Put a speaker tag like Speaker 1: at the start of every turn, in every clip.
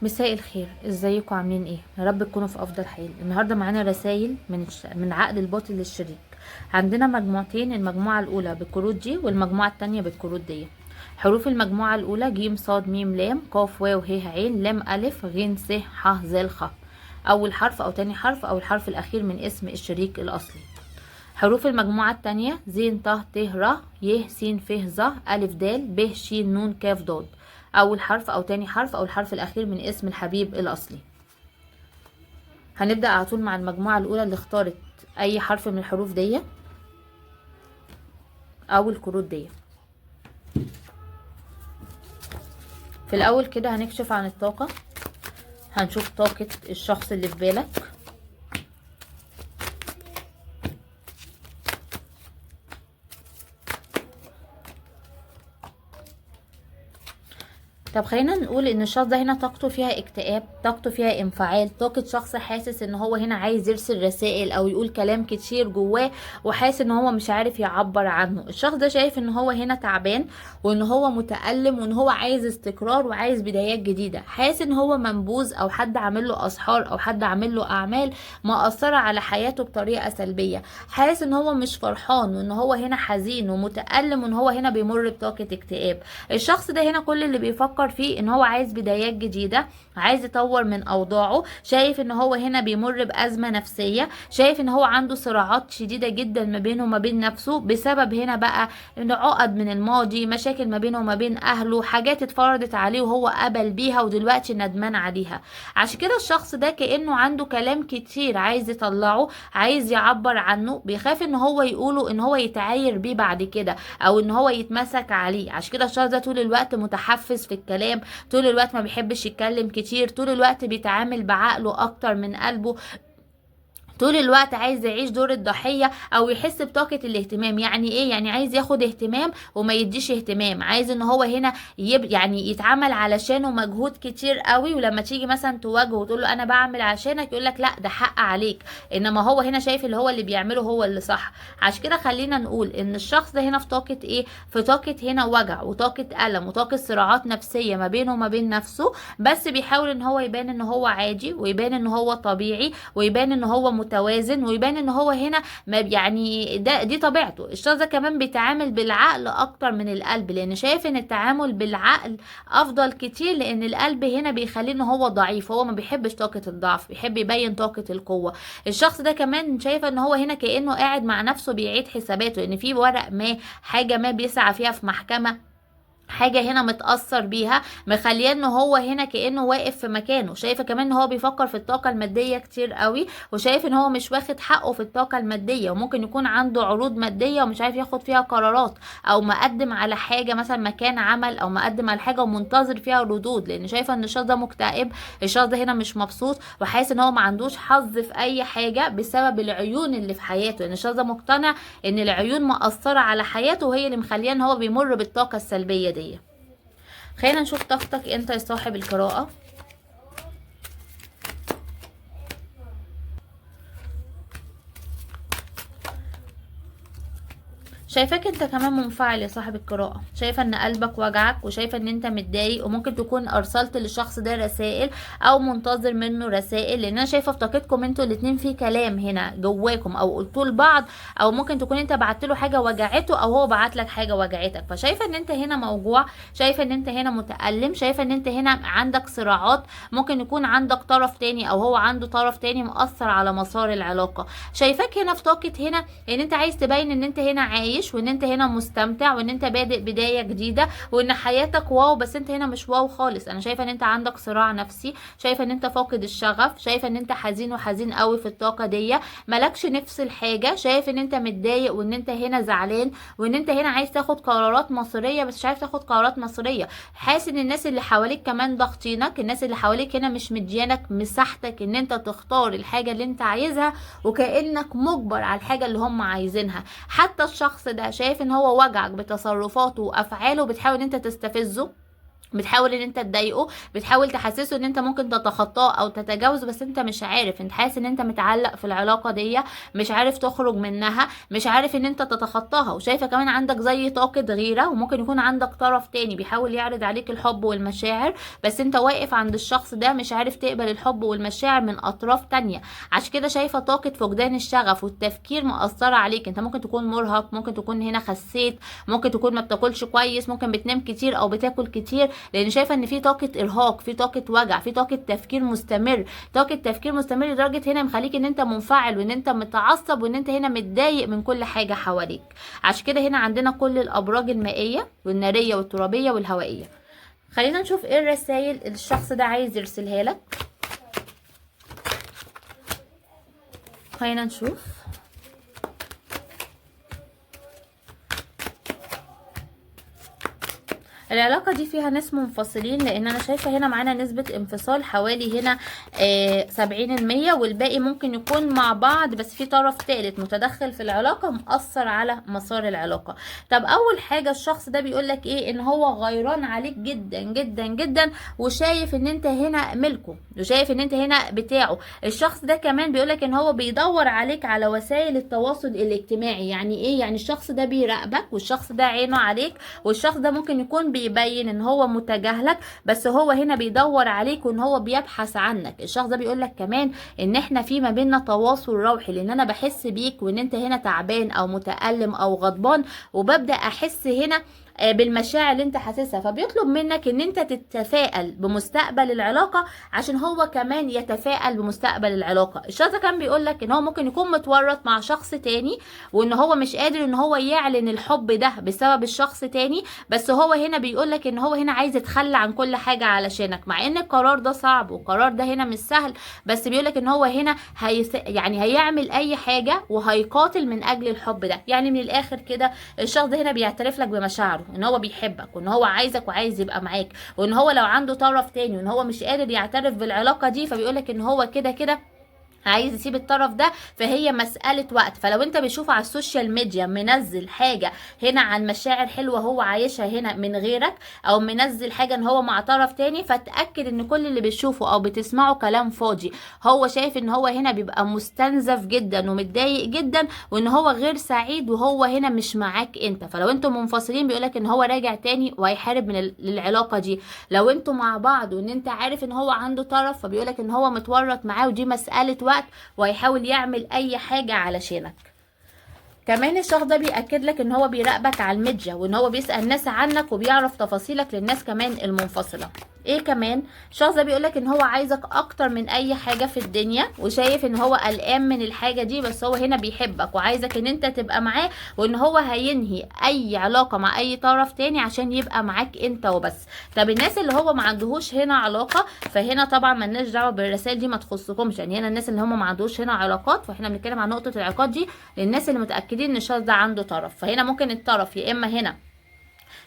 Speaker 1: مساء الخير، ازيكم عاملين ايه؟ يا رب تكونوا في افضل حال. النهارده معانا رسائل من عقد الباطل للشريك. عندنا مجموعتين، المجموعه الاولى بالكروت دي والمجموعه التانية بالكروت دي. حروف المجموعه الاولى ج ص م ل ق و ه ع ل أ غ س ح ذ خ. اول حرف او تاني حرف او الحرف الاخير من اسم الشريك الاصلي. حروف المجموعة التانية ز ط ت ر ي س ف ظ أ د ب ش ن ك ض. أول حرف أو تاني حرف أو الحرف الأخير من اسم الحبيب الأصلي. هنبدأ على طول مع المجموعة الأولى اللي اختارت أي حرف من الحروف دي أو الكروت دي. في الأول كده هنكشف عن الطاقة، هنشوف طاقة الشخص اللي في بالك. طب خلينا نقول ان الشخص ده هنا طاقته فيها اكتئاب، طاقته فيها انفعال، طاقة شخص حاسس ان هو هنا عايز يرسل رسائل او يقول كلام كتير جواه وحاسس ان هو مش عارف يعبر عنه. الشخص ده شايف ان هو هنا تعبان وان هو متألم وان هو عايز استقرار وعايز بدايات جديدة، حاسس ان هو منبوذ او حد عامل له اسحار او حد عامل له اعمال مأثرة على حياته بطريقة سلبية، حاسس ان هو مش فرحان وان هو هنا حزين ومتألم وان هو هنا بيمر بطاقة اكتئاب. الشخص ده هنا كل اللي بيفكر فيه ان هو عايز بدايات جديدة، عايز يطور من اوضاعه، شايف ان هو هنا بيمر بأزمة نفسية، شايف ان هو عنده صراعات شديدة جدا ما بينه وما بين نفسه بسبب هنا بقى ان عقد من الماضي، مشاكل ما بينه وما بين اهله، حاجات اتفرضت عليه وهو قبل بيها ودلوقتي ندمان عليها. عشان كده الشخص ده كأنه عنده كلام كتير عايز يطلعه، عايز يعبر عنه، بيخاف ان هو يقوله ان هو يتعاير بيه بعد كده او ان هو يتمسك عليه. عشان كده الشخص ده طول الوقت متحفز في الكلام، طول الوقت ما بيحبش يتكلم كتير، طول الوقت بيتعامل بعقله اكتر من قلبه، طول الوقت عايز يعيش دور الضحية او يحس بطاقة الاهتمام. يعني ايه؟ يعني عايز ياخد اهتمام وما يديش اهتمام، عايز ان هو هنا يعني يتعمل علشانه مجهود كتير قوي، ولما تيجي مثلا تواجهه وتقول له انا بعمل عشانك يقول لك لا ده حق عليك، انما هو هنا شايف اللي هو اللي بيعمله هو اللي صح. عشان كده خلينا نقول ان الشخص ده هنا في طاقة ايه؟ في طاقة هنا وجع وطاقة ألم وطاقة صراعات نفسية ما بينه وما بين نفسه، بس بيحاول ان هو يبان ان هو عادي ويبان ان هو طبيعي ويبان ان هو متوازن ويبان ان هو هنا ما يعني دي طبيعته. الشخص ده كمان بيتعامل بالعقل اكتر من القلب، لان شايف ان التعامل بالعقل افضل كتير، لان القلب هنا بيخليه ان هو ضعيف، هو ما بيحبش طاقة الضعف، بيحب يبين طاقة القوة. الشخص ده كمان شايف ان هو هنا كأنه قاعد مع نفسه بيعيد حساباته، ان في ورق ما، حاجة ما بيسعى فيها في محكمة، حاجة هنا متأثر بيها مخليه ان هو هنا كأنه واقف في مكانه. شايفة كمان ان هو بيفكر في الطاقة المادية كتير قوي، وشايف ان هو مش واخد حقه في الطاقة المادية، وممكن يكون عنده عروض مادية ومش عارف ياخد فيها قرارات، او مقدم على حاجة مثلا مكان عمل، او مقدم على حاجة ومنتظر فيها ردود، لان شايفة ان الشخص ده مكتئب، الشخص ده هنا مش مبسوط وحاسس ان هو ما عندوش حظ في اي حاجة بسبب العيون اللي في حياته، لان الشخص ده مقتنع ان العيون مأثرة على حياته وهي اللي مخليه ان هو بيمر بالطاقة السلبية دي. خلينا نشوف طاقتك انت يا صاحب القراءة. شايفاك انت كمان منفعل يا صاحب القراءة، شايفة ان قلبك وجعك وشايفة ان انت متضايق، وممكن تكون ارسلت للشخص ده رسائل او منتظر منه رسائل، لان انا شايفة في طاقتكم انتوا الاتنين في كلام هنا جواكم او قلتوا لبعض، او ممكن تكون انت بعت له حاجة وجعته او هو بعت لك حاجة وجعتك. فشايفة ان انت هنا موجوع، شايفة ان انت هنا متألم، شايفة ان انت هنا عندك صراعات، ممكن يكون عندك طرف تاني او هو عنده طرف تاني مؤثر على مسار العلاقة. شايفاك هنا في طاقة هنا ان انت عايز تبين ان انت هنا عايش وان انت هنا مستمتع وان انت بادئ بداية جديدة وان حياتك واو، بس انت هنا مش واو خالص. انا شايفة ان انت عندك صراع نفسي، شايفة ان انت فاقد الشغف، شايفة ان انت حزين وحزين قوي في الطاقة دي، مالكش نفس الحاجة، شايف ان انت متضايق وان انت هنا زعلان وان انت هنا عايز تاخد قرارات مصيرية بس مش عارف تاخد قرارات مصيرية، حاسس ان الناس اللي حواليك كمان ضاغطينك، الناس اللي حواليك هنا مش مديانك مساحتك ان انت تختار الحاجة اللي انت عايزها، وكأنك مجبر على الحاجة اللي هم عايزينها. حتى الشخص ده شايف ان هو وجعك بتصرفاته وافعاله، بتحاول ان انت تستفزه بتحاول ان انت تضايقه، بتحاول تحسسه ان انت ممكن تتخطاه او تتجاوزه، بس انت مش عارف، انت حاسس ان انت متعلق في العلاقه دي، مش عارف تخرج منها، مش عارف ان انت تتخطاها. وشايفه كمان عندك زي طاقه غيره، وممكن يكون عندك طرف تاني بيحاول يعرض عليك الحب والمشاعر، بس انت واقف عند الشخص ده مش عارف تقبل الحب والمشاعر من اطراف تانية. عشان كده شايفه طاقه فقدان الشغف والتفكير مأثره عليك. انت ممكن تكون مرهق، ممكن تكون هنا خسيت، ممكن تكون ما بتاكلش كويس، ممكن بتنام كتير او بتاكل كتير، لان شايفه ان في طاقه ارهاق، في طاقه وجع، في طاقه تفكير مستمر. طاقه تفكير مستمر لدرجه هنا مخليك ان انت منفعل، وان انت متعصب، وان انت هنا متضايق من كل حاجه حواليك. عشان كده هنا عندنا كل الابراج المائيه والناريه والترابيه والهوائيه. خلينا نشوف ايه الرسائل اللي الشخص ده عايز يرسلها لك. خلينا نشوف. العلاقة دي فيها ناس منفصلين، لان انا شايفة هنا معانا نسبة انفصال حوالي هنا 70%، والباقي ممكن يكون مع بعض، بس في طرف ثالث متدخل في العلاقة مؤثر على مسار العلاقة. طب اول حاجة الشخص ده بيقولك ايه؟ ان هو غيران عليك جدا جدا جدا، وشايف ان انت هنا ملكه، وشايف ان انت هنا بتاعه. الشخص ده كمان بيقولك ان هو بيدور عليك على وسائل التواصل الاجتماعي. يعني ايه؟ يعني الشخص ده بيراقبك، والشخص ده عينه عليك، والشخص ده ممكن يكون بيبين ان هو متجاهلك، بس هو هنا بيدور عليك وان هو بيبحث عنك. الشخص ده بيقولك كمان ان احنا في ما بيننا تواصل روحي، لان انا بحس بيك وان انت هنا تعبان او متألم او غضبان، وببدأ احس هنا بالمشاعر اللي انت حاسسها. فبيطلب منك ان انت تتفائل بمستقبل العلاقة عشان هو كمان يتفائل بمستقبل العلاقة. الشخص كان بيقولك ان هو ممكن يكون متورط مع شخص تاني، وان هو مش قادر ان هو يعلن الحب ده بسبب الشخص تاني، بس هو هنا بيقولك ان هو هنا عايز يتخلى عن كل حاجة علشانك، مع ان القرار ده صعب والقرار ده هنا مش سهل، بس بيقولك ان هو هنا يعني هيعمل اي حاجة وهيقاتل من اجل الحب ده. يعني من الاخر كده الشخص ده هنا بيعترف لك بمشاعره، ان هو بيحبك، وان هو عايزك وعايز يبقى معاك، وان هو لو عنده طرف تاني وان هو مش قادر يعترف بالعلاقة دي، فبيقولك ان هو كده كده عايز يسيب الطرف ده، فهي مسألة وقت. فلو انت بتشوف على السوشيال ميديا منزل حاجة هنا عن مشاعر حلوة هو عايشها هنا من غيرك، او منزل حاجة ان هو مع طرف تاني، فتأكد ان كل اللي بتشوفه او بتسمعه كلام فاضي. هو شايف ان هو هنا بيبقى مستنزف جدا ومتضايق جدا، وان هو غير سعيد وهو هنا مش معاك انت. فلو انتم منفصلين بيقولك ان هو راجع تاني وهيحارب من العلاقة دي. لو انتم مع بعض وان انت عارف ان هو عنده طرف، فبيقولك ان هو متورط معاه ودي مسألة وقت، وهيحاول يعمل اي حاجة علشانك. كمان الشخص ده بيأكد لك ان هو بيراقبك على الميديا، وان هو بيسأل ناس عنك وبيعرف تفاصيلك للناس كمان المنفصلة. ايه كمان؟ الشخص ده بيقولك ان هو عايزك اكتر من اي حاجة في الدنيا، وشايف ان هو قلقان من الحاجة دي، بس هو هنا بيحبك وعايزك ان انت تبقى معاه، وان هو هينهي اي علاقة مع اي طرف تاني عشان يبقى معاك انت وبس. طب الناس اللي هو ما عندهوش هنا علاقة، فهنا طبعا ملناش دعوة بالرسائل دي، ما تخصكمش. يعني هنا الناس اللي هم ما عندهوش هنا علاقات، فاحنا بنتكلم عن نقطة العلاقات دي للناس اللي متأكدين ان الشخص ده عنده طرف. فهنا ممكن الطرف يا اما هنا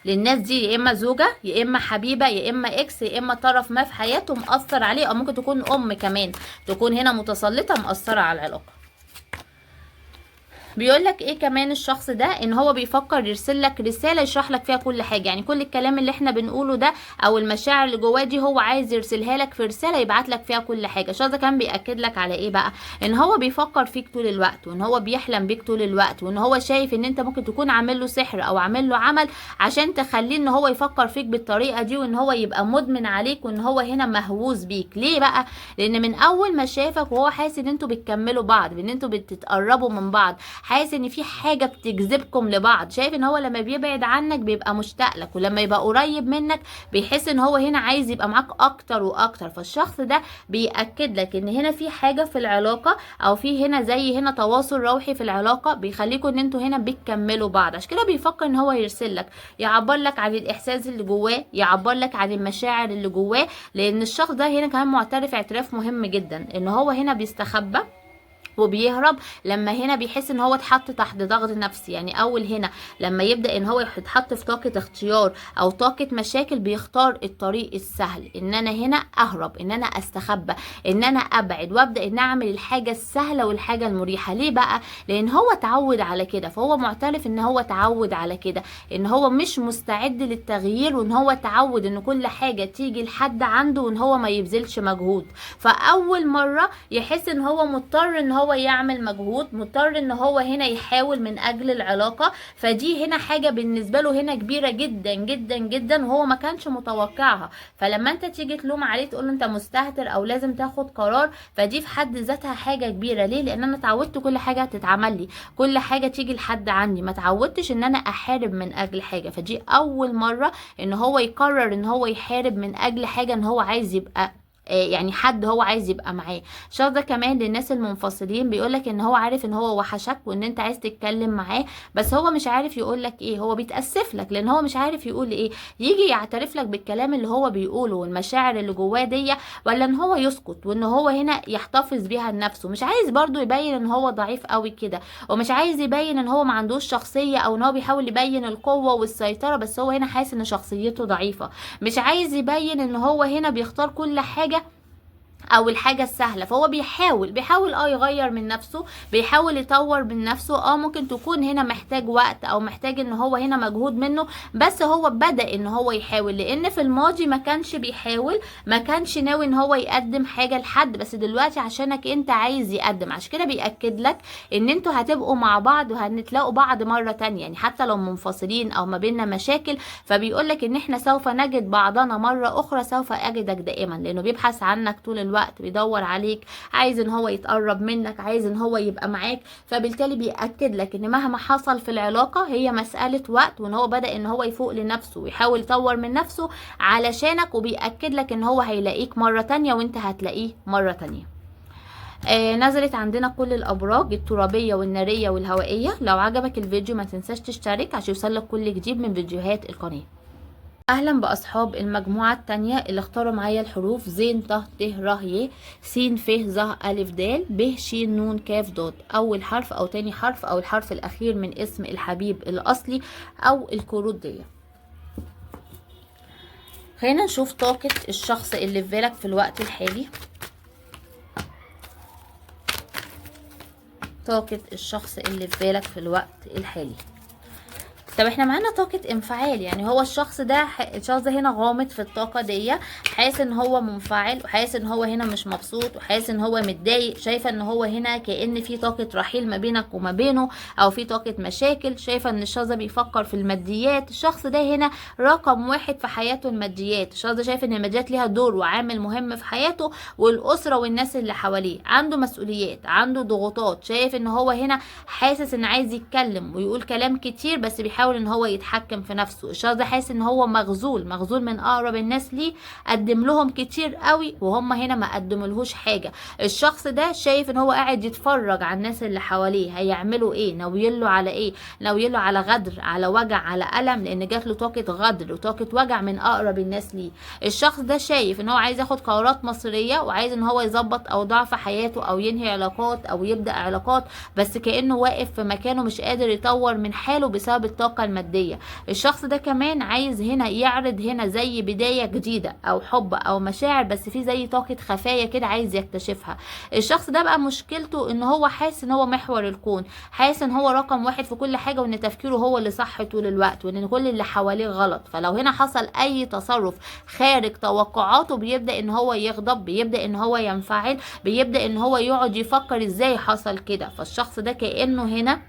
Speaker 1: للناس دي يا اما زوجة، يا اما حبيبة، يا اما اكس، يا اما طرف ما في حياته مأثر عليه، او ممكن تكون ام كمان تكون هنا متسلطة مأثرة على العلاقة. بيقول لك ايه كمان الشخص ده؟ ان هو بيفكر يرسل لك رساله يشرح لك فيها كل حاجه. يعني كل الكلام اللي احنا بنقوله ده او المشاعر اللي جواه دي هو عايز يرسلها لك في رساله يبعت لك فيها كل حاجه. الشخص ده كان بياكد لك على ايه بقى؟ ان هو بيفكر فيك طول الوقت، وان هو بيحلم بيك طول الوقت، وان هو شايف ان انت ممكن تكون عامل له سحر او عامل له عمل عشان تخليه ان هو يفكر فيك بالطريقه دي، وان هو يبقى مدمن عليك، وان هو هنا مهووس بيك. ليه بقى؟ لان من اول ما شافك وهو حاسس ان انتوا بتكملوا بعض، ان انتوا بتتقربوا من بعض، حاسس ان في حاجة بتجذبكم لبعض. شايف ان هو لما بيبعد عنك بيبقى مشتاق لك، ولما يبقى قريب منك بيحس ان هو هنا عايز يبقى معاك اكتر واكتر. فالشخص ده بيأكد لك ان هنا في حاجة في العلاقة، او في هنا زي هنا تواصل روحي في العلاقة بيخليكم ان انتوا هنا بتكملوا بعض. عشان كده بيفكر ان هو يرسل لك، يعبر لك عن الاحساس اللي جواه، يعبر لك عن المشاعر اللي جواه. لان الشخص ده هنا كمان معترف اعتراف مهم جدا ان هو هنا بيستخبى وبيهرب لما هنا بيحس ان هو اتحط تحت ضغط نفسي. يعني اول هنا لما يبدأ ان هو يتحط في طاقة اختيار او طاقة مشاكل، بيختار الطريق السهل، ان انا هنا اهرب، ان انا استخبى، ان انا ابعد، وابدأ ان اعمل الحاجة السهلة والحاجة المريحة. ليه بقى؟ لان هو اتعود على كده، فهو معترف ان هو اتعود على كده، ان هو مش مستعد للتغيير، وان هو اتعود ان كل حاجة تيجي لحد عنده وان هو ما يبذلش مجهود. فاول مرة يحس ان هو مضطر ان هو يعمل مجهود، مضطر ان هو هنا يحاول من اجل العلاقة. فدي هنا حاجة بالنسبة له هنا كبيرة جدا جدا جدا، وهو ما كانش متوقعها. فلما انت تيجي تلوم عليه تقول له انت مستهتر او لازم تاخد قرار، فدي في حد ذاتها حاجة كبيرة. ليه؟ لان انا اتعودت كل حاجة تتعمل لي، كل حاجة تيجي لحد عني، ما اتعودتش ان انا احارب من اجل حاجة. فدي اول مرة ان هو يقرر ان هو يحارب من اجل حاجة، ان هو عايز يبقى يعني حد هو عايز يبقى معاه. الشخص ده كمان للناس المنفصلين بيقولك ان هو عارف ان هو وحشك وان انت عايز تتكلم معاه، بس هو مش عارف يقولك ايه، هو بيتأسف لك لان هو مش عارف يقول ايه. يجي يعترف لك بالكلام اللي هو بيقوله والمشاعر اللي جواه دي، ولا ان هو يسكت وان هو هنا يحتفظ بيها لنفسه. مش عايز برضو يبين ان هو ضعيف قوي كده، ومش عايز يبين ان هو ما عندوش شخصية، او ان هو بيحاول يبين القوة والسيطرة، بس هو هنا حاسس ان شخصيته ضعيفة. مش عايز يبين ان هو هنا بيختار كل حاجة او الحاجة السهلة. فهو بيحاول يغير من نفسه، بيحاول يطور من نفسه. ممكن تكون هنا محتاج وقت او محتاج ان هو هنا مجهود منه، بس هو بدأ ان هو يحاول، لان في الماضي ما كانش بيحاول، ما كانش ناوي ان هو يقدم حاجة لحد، بس دلوقتي عشانك انت عايز يقدم. عشان كده بيأكد لك ان انتوا هتبقوا مع بعض وهنتلاقوا بعض مرة تانية، يعني حتى لو منفصلين او ما بيننا مشاكل، فبيقولك ان احنا سوف نجد بعضنا مرة اخرى، سوف اجدك دائما، لانه بيبحث عنك طول الوقت، بيدور عليك، عايز ان هو يتقرب منك، عايز ان هو يبقى معاك. فبالتالي بيأكد لك ان مهما حصل في العلاقة هي مسألة وقت، وان هو بدأ ان هو يفوق لنفسه ويحاول يطور من نفسه علشانك. وبيأكد لك ان هو هيلاقيك مرة تانية وانت هتلاقيه مرة تانية. نزلت عندنا كل الابراج الترابية والنارية والهوائية. لو عجبك الفيديو ما تنساش تشترك عشان يوصلك كل جديد من فيديوهات القناة. اهلا باصحاب المجموعه التانية اللي اختاروا معايا الحروف ز ط ت ر ي س ف ظ ا د ب ش ن ك ض. اول حرف او تاني حرف او الحرف الاخير من اسم الحبيب الاصلي او الكروت دي. خلينا نشوف طاقه الشخص اللي في بالك في الوقت الحالي. طاقه الشخص اللي في بالك في الوقت الحالي. طب احنا معانا طاقة انفعال، يعني هو الشخص ده هنا غامض في الطاقة دي، حاسس ان هو منفعل، وحاسس ان هو هنا مش مبسوط، وحاسس ان هو متضايق. شايفة ان هو هنا كأن في طاقة رحيل ما بينك وما بينه، او في طاقة مشاكل. شايفة ان الشخص ده بيفكر في الماديات. الشخص ده هنا رقم واحد في حياته الماديات. الشخص ده شايف ان الماديات ليها دور وعامل مهم في حياته، والاسرة والناس اللي حواليه. عنده مسؤوليات، عنده ضغوطات. شايف ان هو هنا حاسس ان عايز يتكلم ويقول كلام كتير، بس بيحاول ان هو يتحكم في نفسه. الشخص ده حاسس ان هو مغزول من اقرب الناس ليه، قدم لهم كتير قوي وهم هنا ما قدملهوش حاجه. الشخص ده شايف ان هو قاعد يتفرج على الناس اللي حواليه هيعملوا ايه، ناويين له على ايه، ناويين له على غدر، على وجع، على الم، لان جات له طاقه غدر وطاقه وجع من اقرب الناس ليه. الشخص ده شايف ان هو عايز ياخد قرارات مصيريه، وعايز ان هو يظبط اوضاع في حياته، او ينهي علاقات، او يبدا علاقات، بس كانه واقف في مكانه مش قادر يطور من حاله بسبب الطاقه الماديه. الشخص ده كمان عايز هنا يعرض هنا زي بدايه جديده، او حب او مشاعر، بس في زي طاقه خفايا كده عايز يكتشفها. الشخص ده بقى مشكلته ان هو حاسس ان هو محور الكون، حاسس ان هو رقم واحد في كل حاجه، وان تفكيره هو اللي صح طول الوقت، وان كل اللي حواليه غلط. فلو هنا حصل اي تصرف خارج توقعاته بيبدا ان هو يغضب، بيبدا ان هو ينفعل، بيبدا ان هو يقعد يفكر ازاي حصل كده. فالشخص ده كانه هنا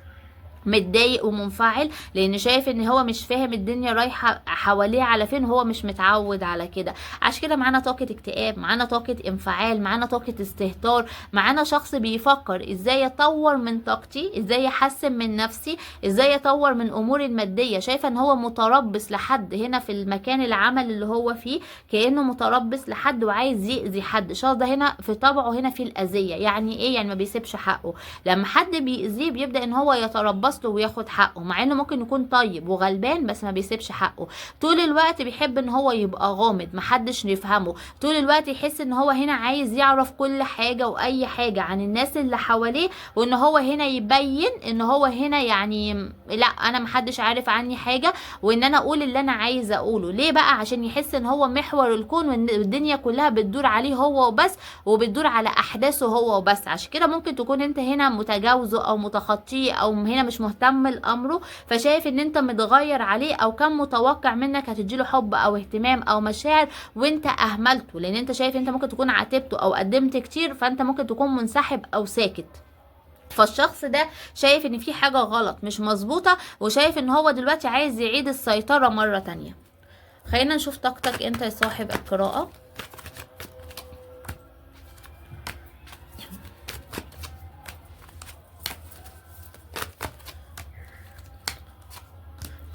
Speaker 1: متضايق ومنفعل، لان شايف ان هو مش فاهم الدنيا رايحه حواليه على فين، هو مش متعود على كده. عشان كده معانا طاقه اكتئاب، معانا طاقه انفعال، معانا طاقه استهتار، معانا شخص بيفكر ازاي اطور من طاقتي، ازاي احسن من نفسي، ازاي اطور من اموري الماديه. شايفه ان هو متربص لحد هنا في المكان العمل اللي هو فيه، كانه متربص لحد وعايز يأذي حد. الشخص ده هنا في طبعه هنا في الاذيه. يعني ايه؟ يعني ما بيسيبش حقه. لما حد بيأذيه بيبدا ان هو يتربص يخلص له وياخد حقه، مع انه ممكن يكون طيب وغلبان بس ما بيسيبش حقه. طول الوقت بيحب ان هو يبقى غامض، محدش يفهمه، طول الوقت يحس ان هو هنا عايز يعرف كل حاجة واي حاجة عن الناس اللي حواليه، وان هو هنا يبين ان هو هنا يعني لا انا محدش عارف عني حاجة، وان انا اقول اللي انا عايزة اقوله. ليه بقى؟ عشان يحس ان هو محور الكون وان الدنيا كلها بتدور عليه هو وبس، وبتدور على احداثه هو وبس. عشان كده ممكن تكون انت هنا متجاوزه او متخطيه او هنا مش مهتم لامره، فشايف ان انت متغير عليه، او كان متوقع منك هتديله حب او اهتمام او مشاعر وانت اهملته، لان انت شايف انت ممكن تكون عاتبته او قدمت كتير، فانت ممكن تكون منسحب او ساكت. فالشخص ده شايف ان في حاجة غلط مش مظبوطة، وشايف ان هو دلوقتي عايز يعيد السيطرة مرة تانية. خلينا نشوف طاقتك انت يا صاحب القراءة.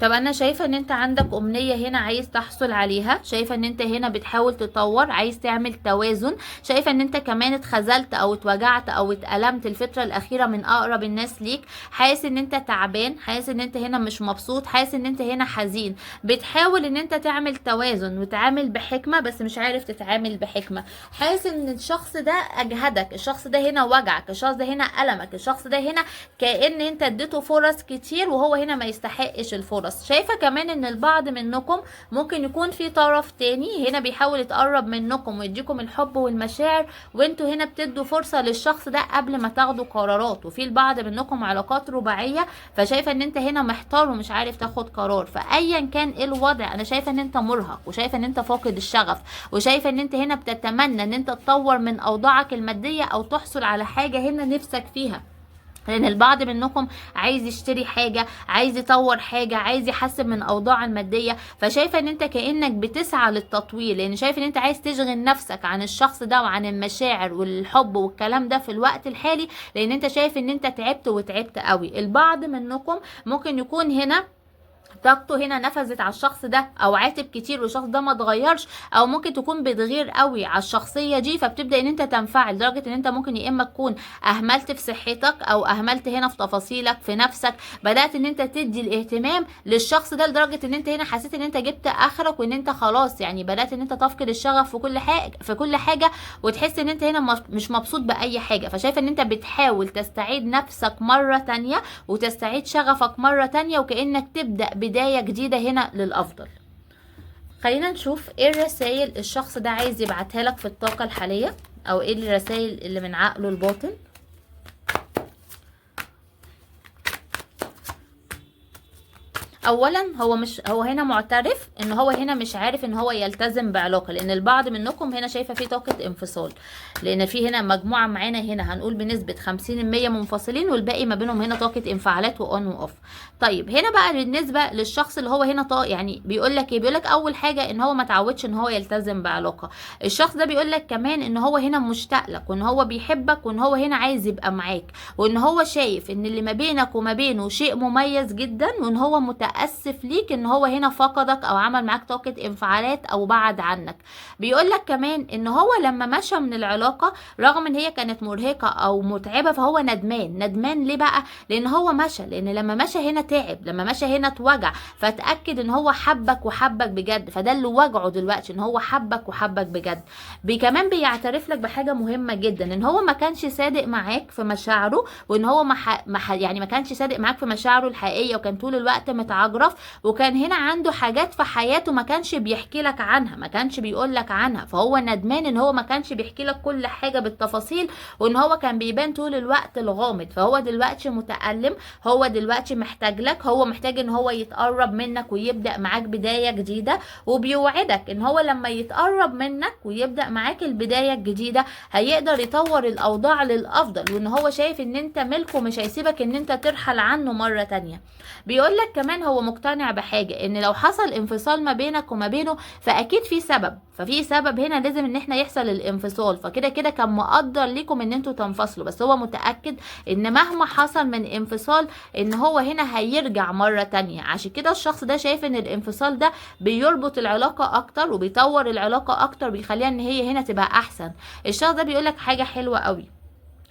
Speaker 1: طب انا شايفه ان انت عندك امنيه هنا عايز تحصل عليها، شايفه ان انت هنا بتحاول تطور، عايز تعمل توازن، شايفه ان انت كمان اتخذلت او اتوجعت او اتألمت الفتره الاخيره من اقرب الناس ليك، حاسس ان انت تعبان، حاسس ان انت هنا مش مبسوط، حاسس ان انت هنا حزين، بتحاول ان انت تعمل توازن وتعامل بحكمه بس مش عارف تتعامل بحكمه، حاسس ان الشخص ده اجهدك، الشخص ده هنا وجعك، الشخص ده هنا ألمك، الشخص ده هنا كأن انت اديته فرص كتير وهو هنا ما يستحقش الفرص. شايفة كمان ان البعض منكم ممكن يكون في طرف تاني هنا بيحاول يتقرب منكم ويديكم الحب والمشاعر، وانتوا هنا بتدوا فرصة للشخص ده قبل ما تاخدوا قرارات. وفي البعض منكم علاقات رباعية، فشايفة ان انت هنا محتار ومش عارف تاخد قرار. فايا كان ايه الوضع، انا شايفة ان انت مرهق، وشايفة ان انت فاقد الشغف، وشايفة ان انت هنا بتتمنى ان انت تطور من اوضاعك المادية او تحصل على حاجة هنا نفسك فيها، لان البعض منكم عايز يشتري حاجة، عايز يطور حاجة، عايز يحسن من اوضاع المادية. فشايفة ان انت كأنك بتسعى للتطوير، لان شايف ان انت عايز تشغل نفسك عن الشخص ده وعن المشاعر والحب والكلام ده في الوقت الحالي، لان انت شايف ان انت تعبت وتعبت قوي. البعض منكم ممكن يكون هنا طاقته هنا نفذت على الشخص ده، او عاتب كتير والشخص ده ما اتغيرش، او ممكن تكون بتغير قوي على الشخصيه دي، فبتبدا ان انت تنفعل لدرجه ان انت ممكن يا اما تكون اهملت في صحتك او اهملت هنا في تفاصيلك في نفسك، بدات ان انت تدي الاهتمام للشخص ده لدرجه ان انت هنا حسيت ان انت جبت اخرك، وان انت خلاص يعني بدات ان انت تفقد الشغف في كل حاجه وتحس ان انت هنا مش مبسوط باي حاجه. فشايفه ان انت بتحاول تستعيد نفسك مره تانية وتستعيد شغفك مره تانية، وكانك تبدا بداية جديدة هنا للأفضل. خلينا نشوف ايه الرسائل الشخص ده عايز يبعتها لك في الطاقة الحالية، او ايه الرسائل اللي من عقله الباطن. اولا هو هنا معترف ان هو هنا مش عارف ان هو يلتزم بعلاقه، لان البعض منكم هنا شايفه في طاقه انفصال، لان في هنا مجموعه معانا هنا هنقول بنسبه 50% منفصلين، والباقي ما بينهم هنا طاقه انفعالات واون واوف. طيب هنا بقى بالنسبه للشخص اللي هو هنا يعني بيقول لك ايه؟ بيقول لك اول حاجه ان هو ما تعودش ان هو يلتزم بعلاقه. الشخص ده بيقول لك كمان ان هو هنا مشتاق لك، وان هو بيحبك، وان هو هنا عايز يبقى معاك، وان هو شايف ان اللي ما بينك وما بينه شيء مميز جدا، وان هو متأسف ليك ان هو هنا فقدك او عمل معاك طاقة انفعالات او بعد عنك. بيقول لك كمان ان هو لما مشى من العلاقة رغم ان هي كانت مرهقة او متعبة، فهو ندمان ليه بقى؟ لان هو مشى، لان لما مشى هنا تعب، لما مشى هنا اتوجع، فتأكد ان هو حبك وحبك بجد، فده اللي وجعه دلوقتي ان هو حبك وحبك بجد. كمان بيعترف لك بحاجة مهمة جدا، ان هو ما كانش صادق معاك في مشاعره، وان هو يعني ما كانش صادق معاك في مشاعره الحقيقية، وكان طول الوقت متعجرف، وكان هنا عنده حاجات في حياته ما كانش بيحكي لك عنها، ما كانش بيقول لك عنها، فهو ندمان ان هو ما كانش بيحكي لك كل حاجة بالتفاصيل، وان هو كان بيبان طول الوقت الغامض. فهو دلوقتي متألم، هو دلوقتي محتاج لك، هو محتاج ان هو يتقرب منك ويبدأ معاك بداية جديدة، وبيوعدك ان هو لما يتقرب منك ويبدأ معاك البداية الجديدة هيقدر يطور الاوضاع للافضل، وان هو شايف ان انت ملكه، مش هيسيبك ان انت ترحل عنه مرة تانية. بيقول لك كمان هو مقتنع بحاجة، ان لو حصل انفصال ما بينك وما بينه فاكيد في سبب، ففي سبب هنا لازم ان احنا يحصل الانفصال، فكده كده كان مقدر ليكم ان انتوا تنفصلوا، بس هو متأكد ان مهما حصل من انفصال ان هو هنا هيرجع مرة تانية. عشان كده الشخص ده شايف ان الانفصال ده بيربط العلاقة اكتر وبيطور العلاقة اكتر، بيخليها ان هي هنا تبقى احسن. الشخص ده بيقولك حاجة حلوة قوي،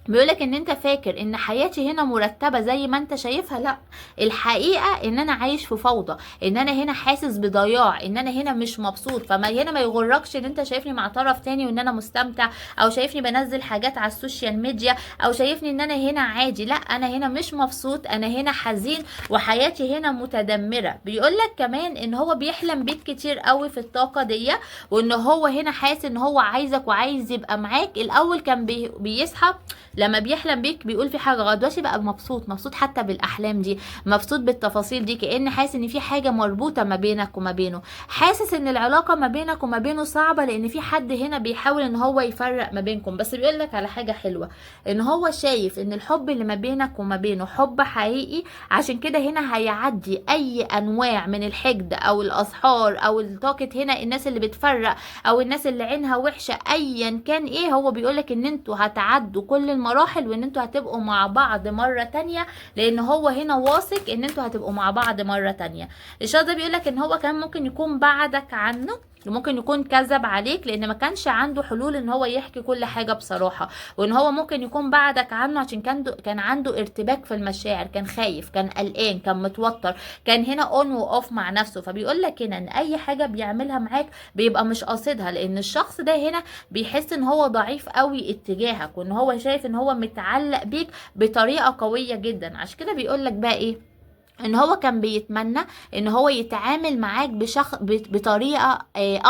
Speaker 1: بيقولك ان انت فاكر ان حياتي هنا مرتبة زي ما انت شايفها. لا، الحقيقة ان انا عايش في فوضى، ان انا هنا حاسس بضياع، ان انا هنا مش مبسوط. فما هنا ما يغركش ان انت شايفني مع طرف تاني وان انا مستمتع، او شايفني بنزل حاجات على السوشيال ميديا، او شايفني ان انا هنا عادي. لا، انا هنا مش مبسوط، انا هنا حزين، وحياتي هنا متدمرة. بيقولك كمان ان هو بيحلم بيك كتير قوي في الطاقة دي، وان هو هنا حاسس ان هو عايزك وعايز يبقى معاك. الاول كان بيصحى لما بيحلم بيك بيقول في حاجه غلط، دلوقتي بقى مبسوط، مبسوط حتى بالاحلام دي، مبسوط بالتفاصيل دي، كأن حاسس ان في حاجه مربوطه ما بينك وما بينه. حاسس ان العلاقه ما بينك وما بينه صعبه، لان في حد هنا بيحاول ان هو يفرق ما بينكم. بس بيقول لك على حاجه حلوه، ان هو شايف ان الحب اللي ما بينك وما بينه حب حقيقي. عشان كده هنا هيعدي اي انواع من الحقد او الاسحار او الطاقه هنا الناس اللي بتفرق، او الناس اللي عينها وحشه، ايا كان ايه. هو بيقولك ان انتوا هتعدوا كل المراحل، وان انتوا هتبقوا مع بعض مرة تانية، لان هو هنا واثق ان انتوا هتبقوا مع بعض مرة تانية. الشخص ده بيقولك ان هو كان ممكن يكون بعدك عنه، وممكن يكون كذب عليك، لان ما كانش عنده حلول ان هو يحكي كل حاجة بصراحة. وان هو ممكن يكون بعدك عنه عشان كان عنده ارتباك في المشاعر، كان خايف، كان قلقان، كان متوتر، كان هنا اون واوف مع نفسه. فبيقول لك هنا ان اي حاجة بيعملها معاك بيبقى مش قاصدها، لان الشخص ده هنا بيحس ان هو ضعيف قوي اتجاهك، وان هو شايف ان هو متعلق بيك بطريقة قوية جدا. عشان كده بيقول لك بقى ايه، ان هو كان بيتمنى ان هو يتعامل معاك بطريقه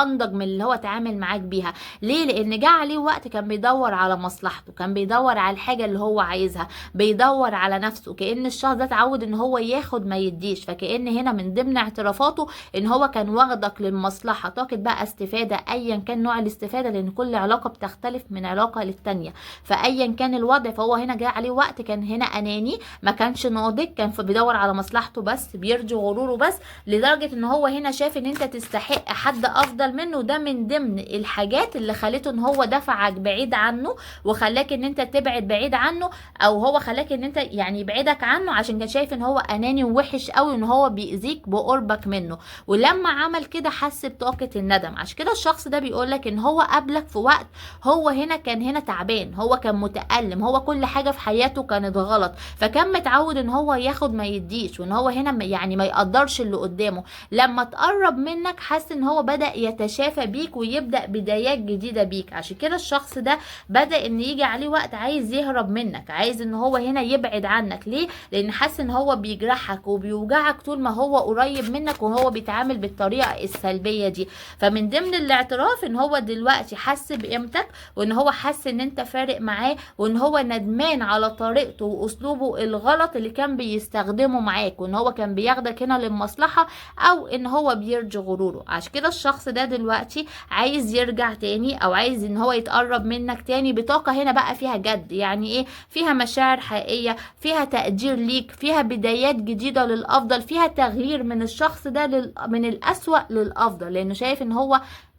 Speaker 1: انضج من اللي هو اتعامل معاك بيها. ليه؟ لان جه عليه وقت كان بيدور على مصلحته، كان بيدور على الحاجه اللي هو عايزها، بيدور على نفسه. كأن الشخص ده اتعود ان هو ياخد ما يديش. فكأن هنا من ضمن اعترافاته ان هو كان واخدك للمصلحه، طاقه بقى استفاده، ايا كان نوع الاستفاده، لان كل علاقه بتختلف من علاقه للتانيه. فايا كان الوضع، فهو هنا جه عليه وقت كان هنا اناني، ما كانش ناضج، كان بيدور على مصلحته بس، بيرضي غروره بس، لدرجة ان هو هنا شاف ان انت تستحق حد افضل منه. وده من ضمن الحاجات اللي خلته ان هو دفعك بعيد عنه، وخلاك ان انت تبعد بعيد عنه، او هو خلاك ان انت يعني يبعدك عنه، عشان كان شايف ان هو اناني ووحش قوي، ان هو بيأذيك بقربك منه. ولما عمل كده حس بطاقة الندم. عشان كده الشخص ده بيقولك ان هو قابلك في وقت هو هنا كان هنا تعبان، هو كان متألم، هو كل حاجة في حياته كانت غلط، فكان متعود ان هو ياخد ما يديش، وان هو هنا يعني ما يقدرش اللي قدامه. لما تقرب منك حس ان هو بدأ يتشافى بيك ويبدأ بدايات جديدة بيك. عشان كده الشخص ده بدأ ان يجي عليه وقت عايز يهرب منك، عايز ان هو هنا يبعد عنك. ليه؟ لان حس ان هو بيجرحك وبيوجعك طول ما هو قريب منك، وهو بيتعامل بالطريقة السلبية دي. فمن ضمن الاعتراف ان هو دلوقتي حس بقيمتك، وان هو حس ان انت فارق معاه، وان هو ندمان على طريقته واسلوبه الغلط اللي كان بيستخدمه معاك، وان هو كان بياخدك هنا للمصلحة، او ان هو بيرجي غروره. عشان كده الشخص ده دلوقتي عايز يرجع تاني، او عايز ان هو يتقرب منك تاني بطاقة هنا بقى فيها جد. يعني ايه؟ فيها مشاعر حقيقية، فيها تقدير ليك، فيها بدايات جديدة للافضل، فيها تغيير من الشخص ده من الاسوأ للافضل، لانه شايف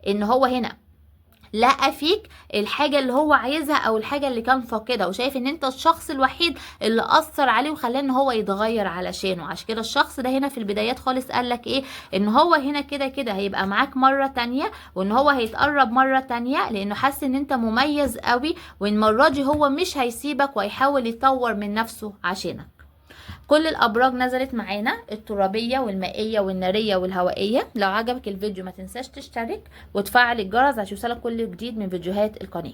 Speaker 1: ان هو هنا لقى فيك الحاجة اللي هو عايزها، او الحاجة اللي كان فاقدها، وشايف ان انت الشخص الوحيد اللي اثر عليه وخلاه ان هو يتغير علشانه. عشان كده الشخص ده هنا في البدايات خالص قالك ايه، ان هو هنا كده كده هيبقى معاك مرة تانية، وان هو هيتقرب مرة تانية، لانه حاسس ان انت مميز قوي، وان المرة دي هو مش هيسيبك، وهيحاول يطور من نفسه عشانك. كل الابراج نزلت معانا، الترابيه والمائيه والناريه والهوائيه. لو عجبك الفيديو ما تنساش تشترك وتفعل الجرس عشان يوصلك كل جديد من فيديوهات القناه.